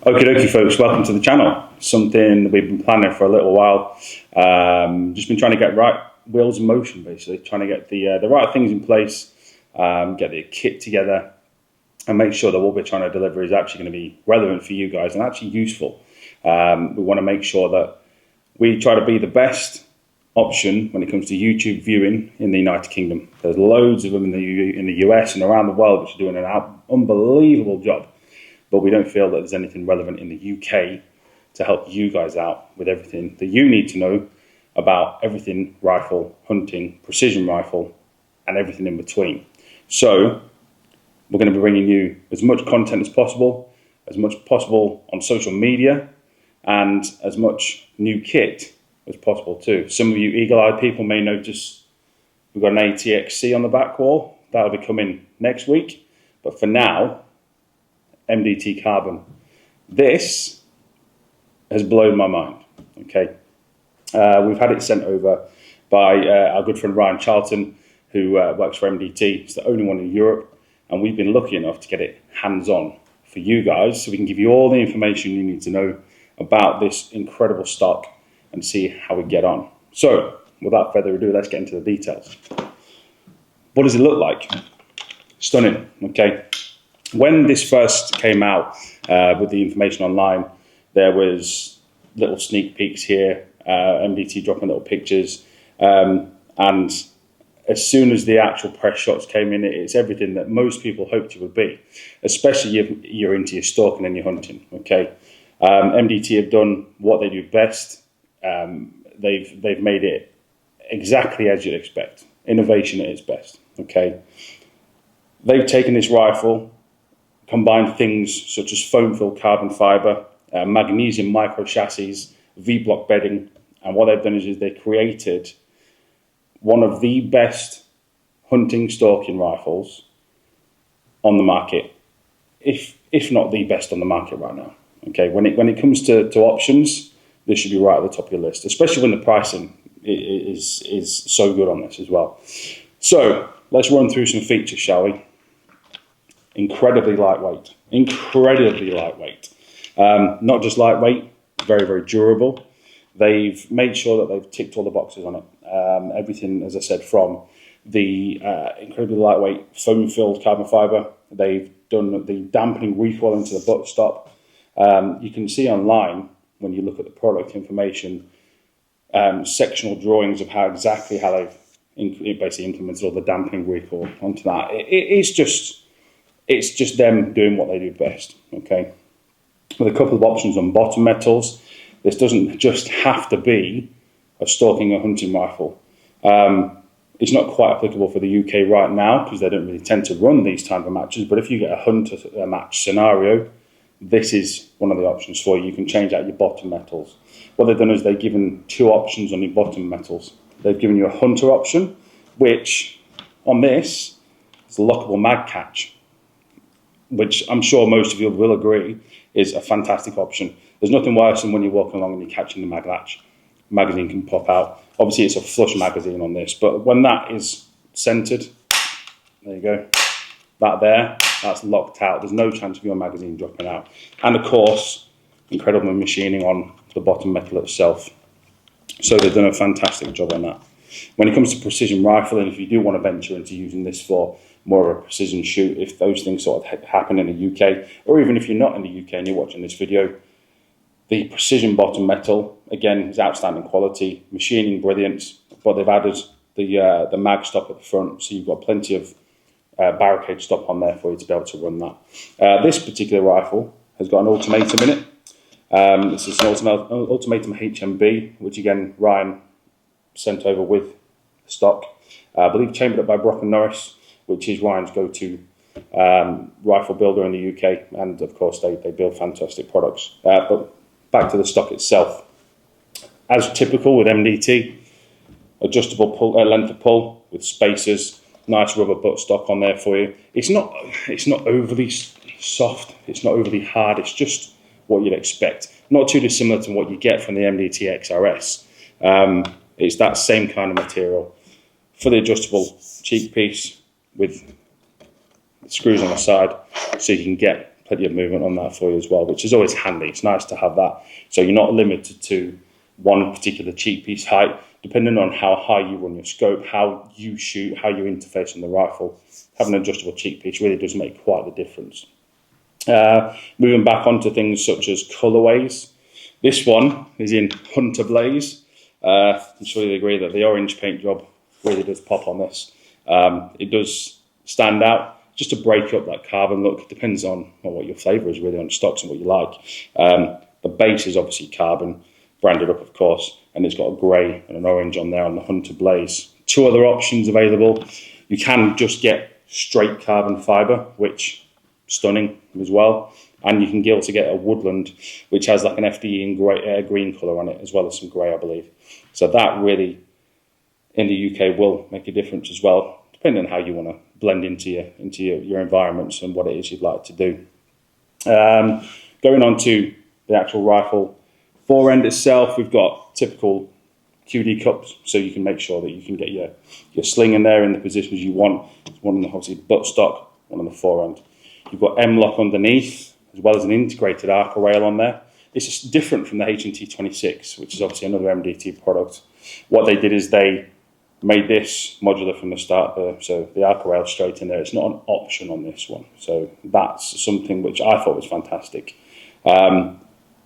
Okie dokie folks, welcome to the channel. Something we've been planning for a little while. Just been trying to get right wheels in motion, basically. Trying to get the right things in place, get the kit together, and make sure that what we're trying to deliver is actually going to be relevant for you guys and actually useful. We want to make sure that we try to be the best option when it comes to YouTube viewing in the United Kingdom. There's loads of them in the US and around the world which are doing an unbelievable job. But we don't feel that there's anything relevant in the UK to help you guys out with everything that you need to know about everything rifle, hunting, precision rifle, and everything in between. So we're going to be bringing you as much content as possible on social media, and as much new kit as possible too. Some of you eagle-eyed people may notice we've got an ATXC on the back wall. That'll be coming next week. But for now, MDT Carbon. This has blown my mind, okay? We've had it sent over by our good friend Ryan Charlton, who works for MDT. It's the only one in Europe, and we've been lucky enough to get it hands-on for you guys, so we can give you all the information you need to know about this incredible stock and see how we get on. So, without further ado, let's get into the details. What does it look like? Stunning, okay? When this first came out with the information online, there was little sneak peeks here, MDT dropping little pictures, and as soon as the actual press shots came in, it's everything that most people hoped it would be, especially if you're into your stalking and your hunting, okay? MDT have done what they do best. They've made it exactly as you'd expect. Innovation at its best, okay? They've taken this rifle, combined things such as foam-filled carbon fiber, magnesium micro chassis, V-block bedding, and what they've done is they created one of the best hunting stalking rifles on the market, if not the best on the market right now. Okay, when it comes to options, this should be right at the top of your list, especially when the pricing is so good on this as well. So let's run through some features, shall we? Incredibly lightweight, not just lightweight, very, very durable. They've made sure that they've ticked all the boxes on it. Everything, as I said, from the incredibly lightweight foam-filled carbon fiber. They've done the dampening recoil into the butt stop. You can see online, when you look at the product information, sectional drawings of how they've basically implemented all the dampening recoil onto that. It's just them doing what they do best, okay? With a couple of options on bottom metals. This doesn't just have to be a stalking or hunting rifle. It's not quite applicable for the UK right now because they don't really tend to run these type of matches, but if you get a hunter match scenario, this is one of the options for you. You can change out your bottom metals. What they've done is they've given two options on your bottom metals. They've given you a hunter option, which on this is a lockable mag catch, which I'm sure most of you will agree is a fantastic option. There's nothing worse than when you're walking along and you're catching the mag latch. Magazine can pop out. Obviously, it's a flush magazine on this, but when that is centered, there you go, that's locked out. There's no chance of your magazine dropping out. And of course, incredible machining on the bottom metal itself. So they've done a fantastic job on that. When it comes to precision rifling, if you do want to venture into using this for more of a precision shoot, if those things sort of happen in the UK, or even if you're not in the UK and you're watching this video, the precision bottom metal, again, is outstanding quality, machining brilliance, but they've added the mag stop at the front, so you've got plenty of barricade stop on there for you to be able to run that. This particular rifle has got an ultimatum in it. This is an ultimatum HMB, which again, Ryan sent over with stock. I believe chambered up by Brock and Norris, which is Ryan's go-to rifle builder in the UK, and of course they build fantastic products. But back to the stock itself. As typical with MDT, adjustable length of pull with spacers, nice rubber buttstock on there for you. It's not overly soft, it's not overly hard, it's just what you'd expect. Not too dissimilar to what you get from the MDT XRS. It's that same kind of material. Fully adjustable cheek piece with screws on the side, so you can get plenty of movement on that for you as well, which is always handy. It's nice to have that, so you're not limited to one particular cheek piece height. Depending on how high you run your scope, how you shoot, how you interface on the rifle, having an adjustable cheek piece really does make quite the difference. Moving back onto things such as colorways, this one is in Hunter Blaze. I'm sure you'll agree that the orange paint job really does pop on this. It does stand out, just to break up that carbon look. It depends on what your flavour is really on stocks and what you like. The base is obviously carbon, branded up of course, and it's got a grey and an orange on there on the Hunter Blaze. Two other options available. You can just get straight carbon fibre, which stunning as well, and you can also get a woodland, which has like an FDE and green colour on it, as well as some grey, I believe. So that really, in the UK, will make a difference as well, depending on how you want to blend into your environments and what it is you'd like to do. Going on to the actual rifle fore end itself, we've got typical QD cups, so you can make sure that you can get your sling in there in the positions you want. One on the obviously buttstock, one on the fore end. You've got mlock underneath, as well as an integrated arc rail on there. This is different from the HNT 26, which is obviously another MDT product. What they did is they made this modular from the start, so the arc rail straight in there. It's not an option on this one, so that's something which I thought was fantastic.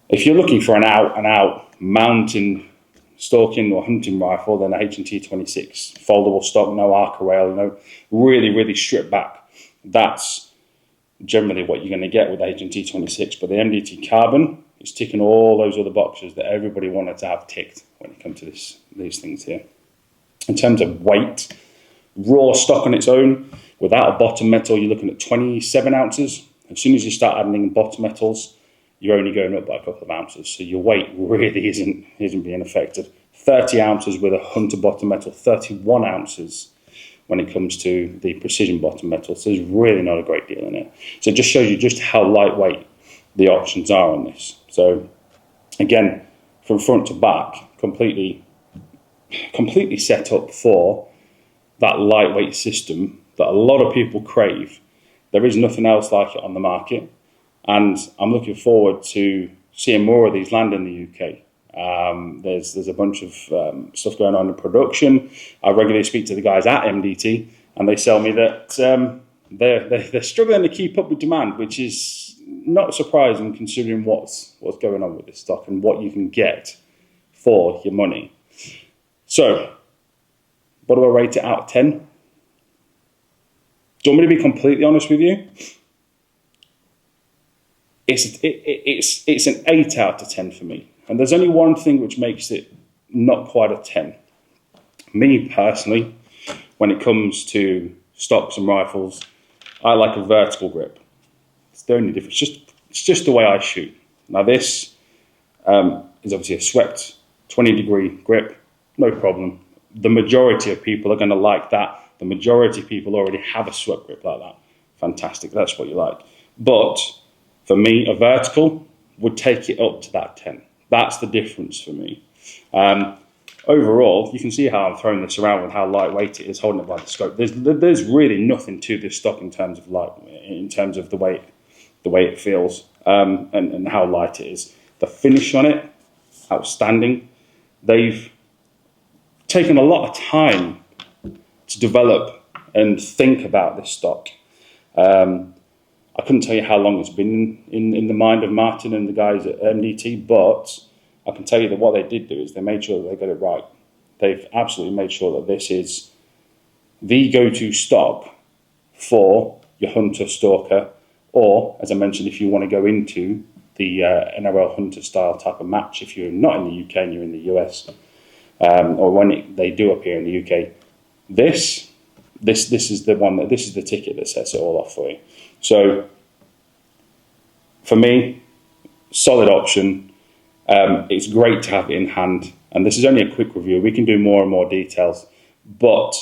If you're looking for an out-and-out mountain stalking or hunting rifle, then the HNT 26 foldable stock, no arc rail, really, really stripped back. That's generally what you're going to get with the HNT 26, but the MDT Carbon is ticking all those other boxes that everybody wanted to have ticked when it comes to these things here. In terms of weight, raw stock on its own, without a bottom metal, you're looking at 27 ounces. As soon as you start adding in bottom metals, you're only going up by a couple of ounces. So your weight really isn't being affected. 30 ounces with a Hunter bottom metal, 31 ounces when it comes to the precision bottom metal. So there's really not a great deal in it. So it just shows you just how lightweight the options are on this. So again, from front to back, completely set up for that lightweight system that a lot of people crave. There is nothing else like it on the market, and I'm looking forward to seeing more of these land in the UK. There's a bunch of stuff going on in production. I regularly speak to the guys at MDT, and they tell me that they're struggling to keep up with demand, which is not surprising considering what's going on with this stock and what you can get for your money. So, what do I rate it out of 10? Do you want me to be completely honest with you? It's an 8 out of 10 for me. And there's only one thing which makes it not quite a 10. Me personally, when it comes to stocks and rifles, I like a vertical grip. It's the only difference. It's just the way I shoot. Now this is obviously a swept 20-degree grip, no problem. The majority of people are going to like that. The majority of people already have a swept grip like that. Fantastic, that's what you like. But for me, a vertical would take it up to that 10. That's the difference for me. Overall, you can see how I'm throwing this around with how lightweight it is, holding it by the scope. There's really nothing to this stock in terms of the way it feels and how light it is. The finish on it, outstanding. They've taken a lot of time to develop and think about this stock. I couldn't tell you how long it's been in the mind of Martin and the guys at MDT, but I can tell you that what they did do is they made sure that they got it right. They've absolutely made sure that this is the go-to stock for your hunter stalker, or, as I mentioned, if you want to go into the NRL hunter style type of match, if you're not in the UK and you're in the US, or when they do appear in the UK, this is the one that this is the ticket that sets it all off for you. So for me, solid option. It's great to have it in hand, and this is only a quick review. We can do more and more details, but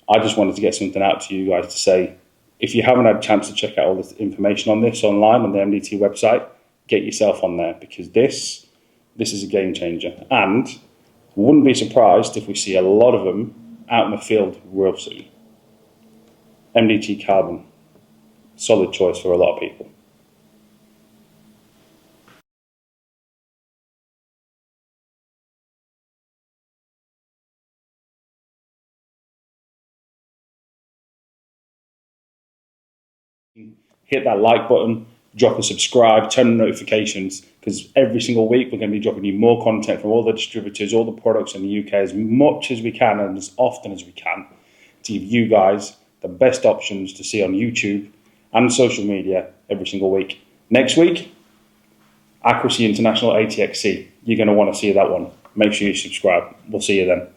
I just wanted to get something out to you guys to say, if you haven't had a chance to check out all the information on this online on the MDT website, get yourself on there, because this is a game changer, and wouldn't be surprised if we see a lot of them out in the field real soon. MDT Carbon, solid choice for a lot of people. hit that like button, drop a subscribe, turn on notifications, because every single week we're going to be dropping you more content from all the distributors, all the products in the UK, as much as we can and as often as we can, to give you guys the best options to see on YouTube and social media every single week. Next week, Accuracy International ATXC. You're going to want to see that one. Make sure you subscribe. We'll see you then.